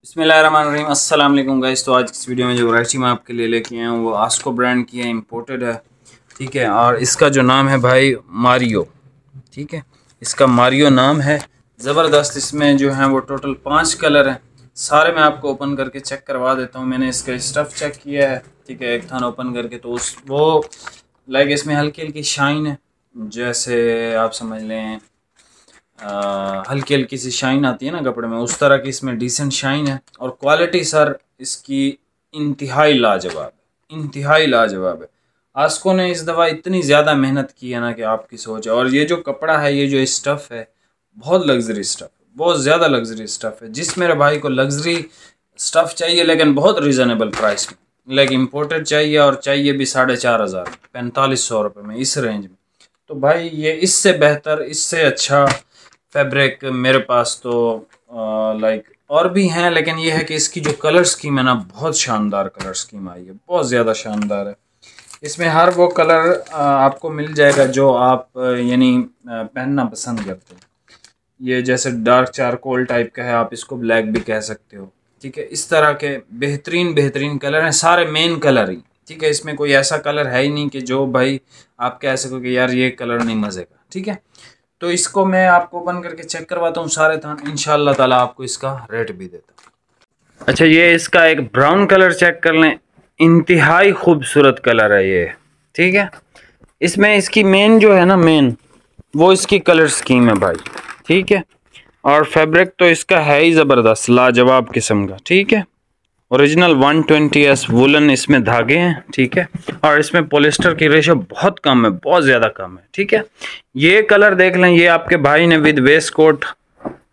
बिस्मिल्लाहिर्रहमानिर्रहीम अस्सलाम वालेकुम गाइस। तो आज इस वीडियो में जो वैरायटी मैं आपके लिए लेके आया हूँ वो आस्को ब्रांड की है, इम्पोर्टेड है। ठीक है, और इसका जो नाम है भाई मारियो। ठीक है, इसका मारियो नाम है, ज़बरदस्त। इसमें जो है वो टोटल 5 कलर हैं। सारे मैं आपको ओपन करके चेक करवा देता हूँ। मैंने इसका स्टफ़ चेक किया है, ठीक है, एक थान ओपन करके। तो वो लाइक इसमें हल्की हल्की शाइन है, जैसे आप समझ लें हल्की हल्की सी शाइन आती है ना कपड़े में, उस तरह की इसमें डिसेंट शाइन है। और क्वालिटी सर इसकी इंतहाई लाजवाब है, इंतहाई लाजवाब है। आस्को ने इस दफ़ा इतनी ज़्यादा मेहनत की है ना कि आपकी सोच है। और ये जो कपड़ा है, ये जो स्टफ़ है, बहुत लग्जरी स्टफ़ है, बहुत ज़्यादा लग्जरी स्टफ़ है। जिस मेरे भाई को लग्जरी स्टफ़ चाहिए लेकिन बहुत रिजनेबल प्राइस में, लाइक इम्पोर्टेड चाहिए और चाहिए भी 4500 4500 रुपये में, इस रेंज में, तो भाई ये इससे बेहतर, इससे अच्छा फैब्रिक मेरे पास तो लाइक और भी हैं, लेकिन ये है कि इसकी जो कलर स्कीम है ना, बहुत शानदार कलर स्कीम आई है, बहुत ज़्यादा शानदार है। इसमें हर वो कलर आपको मिल जाएगा जो आप यानी पहनना पसंद करते हैं। ये जैसे डार्क चारकोल टाइप का है, आप इसको ब्लैक भी कह सकते हो। ठीक है, इस तरह के बेहतरीन बेहतरीन कलर हैं, सारे मेन कलर ही। ठीक है, इसमें कोई ऐसा कलर है ही नहीं कि जो भाई आप कह सको कि यार ये कलर नहीं मज़े का। ठीक है, तो इसको मैं आपको ओपन करके चेक करवाता हूँ सारे थान, इंशाल्लाह ताला आपको इसका रेट भी देता हूँ। अच्छा, ये इसका एक ब्राउन कलर चेक कर लें, इंतहाई खूबसूरत कलर है ये। ठीक है, इसमें इसकी मेन जो है ना, मेन वो इसकी कलर स्कीम है भाई। ठीक है, और फैब्रिक तो इसका है ही ज़बरदस्त, लाजवाब किस्म का। ठीक है, ओरिजिनल 120S वुलन इसमें धागे हैं। ठीक है, और इसमें पॉलिस्टर की रेशो बहुत कम है, बहुत ज़्यादा कम है। ठीक है, ये कलर देख लें, ये आपके भाई ने विद वेस्ट कोट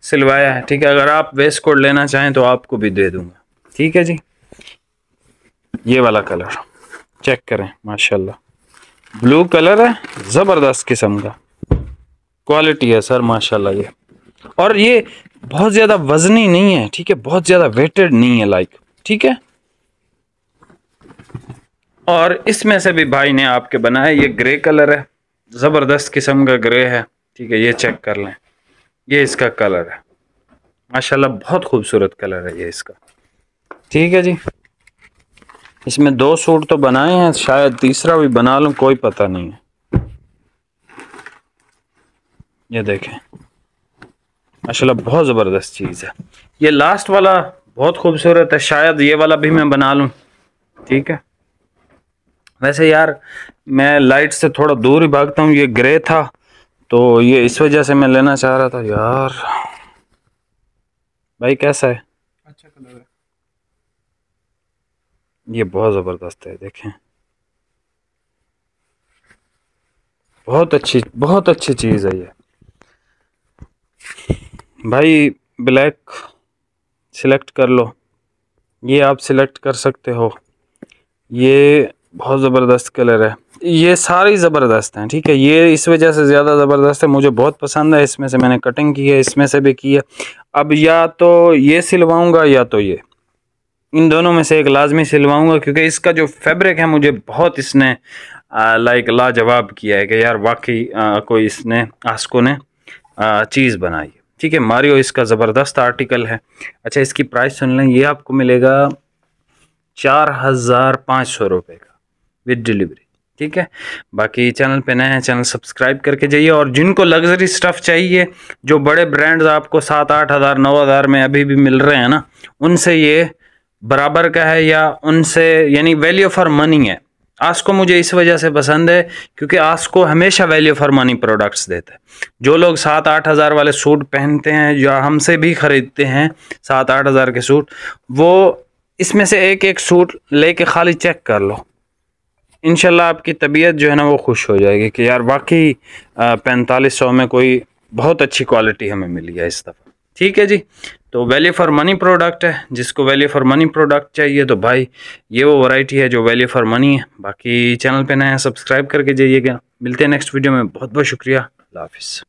सिलवाया है। ठीक है, अगर आप वेस्ट कोट लेना चाहें तो आपको भी दे दूंगा। ठीक है जी, ये वाला कलर चेक करें, माशाल्लाह ब्लू कलर है, ज़बरदस्त किस्म का क्वालिटी है सर, माशाल्लाह। ये और ये बहुत ज़्यादा वजनी नहीं है। ठीक है, बहुत ज़्यादा वेटेड नहीं है लाइक। ठीक है, और इसमें से भी भाई ने आपके बनाया, ये ग्रे कलर है, ज़बरदस्त किस्म का ग्रे है। ठीक है, ये चेक कर लें, ये इसका कलर है, माशाल्लाह बहुत खूबसूरत कलर है ये इसका। ठीक है जी, इसमें 2 सूट तो बनाए हैं, शायद तीसरा भी बना लूँ, कोई पता नहीं है। ये देखें, माशाल्लाह बहुत ज़बरदस्त चीज़ है। ये लास्ट वाला बहुत खूबसूरत है, शायद ये वाला भी मैं बना लूँ। ठीक है, वैसे यार मैं लाइट से थोड़ा दूर ही भागता हूँ, ये ग्रे था तो ये इस वजह से मैं लेना चाह रहा था। यार भाई कैसा है? अच्छा कलर है, ये बहुत ज़बरदस्त है, देखें, बहुत अच्छी चीज़ है ये भाई। ब्लैक सिलेक्ट कर लो, ये आप सिलेक्ट कर सकते हो, ये बहुत ज़बरदस्त कलर है, ये सारी ज़बरदस्त हैं। ठीक है, ये इस वजह से ज़्यादा ज़बरदस्त है, मुझे बहुत पसंद है। इसमें से मैंने कटिंग की है, इसमें से भी की है। अब या तो ये सिलवाऊंगा या तो ये, इन दोनों में से एक लाजमी सिलवाऊंगा, क्योंकि इसका जो फैब्रिक है मुझे बहुत इसने लाइक लाजवाब किया है कि यार वाकई कोई इसने आस्को ने चीज़ बनाई है। ठीक है, मारियो इसका ज़बरदस्त आर्टिकल है। अच्छा, इसकी प्राइस सुन लें, ये आपको मिलेगा 4500 रुपये का विद डिलीवरी। ठीक है, बाकी चैनल पे नए हैं, चैनल सब्सक्राइब करके जाइए। और जिनको लग्जरी स्टफ़ चाहिए, जो बड़े ब्रांड्स आपको 7-8 हज़ार 9 हज़ार में अभी भी मिल रहे हैं ना, उनसे ये बराबर का है, या उनसे यानी वैल्यू फॉर मनी है। आस्को मुझे इस वजह से पसंद है क्योंकि आस्को हमेशा वैल्यू फॉर मनी प्रोडक्ट्स देता है। जो लोग 7-8 हज़ार वाले सूट पहनते हैं, या हमसे भी ख़रीदते हैं 7-8 हज़ार के सूट, वो इसमें से एक एक सूट लेके खाली चेक कर लो, इंशाल्लाह आपकी तबीयत जो है ना वो खुश हो जाएगी कि यार वाकई 4500 में कोई बहुत अच्छी क्वालिटी हमें मिली है इस दफ़ा। ठीक है जी, तो वैल्यू फॉर मनी प्रोडक्ट है, जिसको वैल्यू फॉर मनी प्रोडक्ट चाहिए तो भाई ये वो वैरायटी है जो वैल्यू फॉर मनी है। बाकी चैनल पे नए हैं, सब्सक्राइब करके जाइएगा। मिलते हैं नेक्स्ट वीडियो में, बहुत बहुत शुक्रिया, अल्लाह हाफिज़।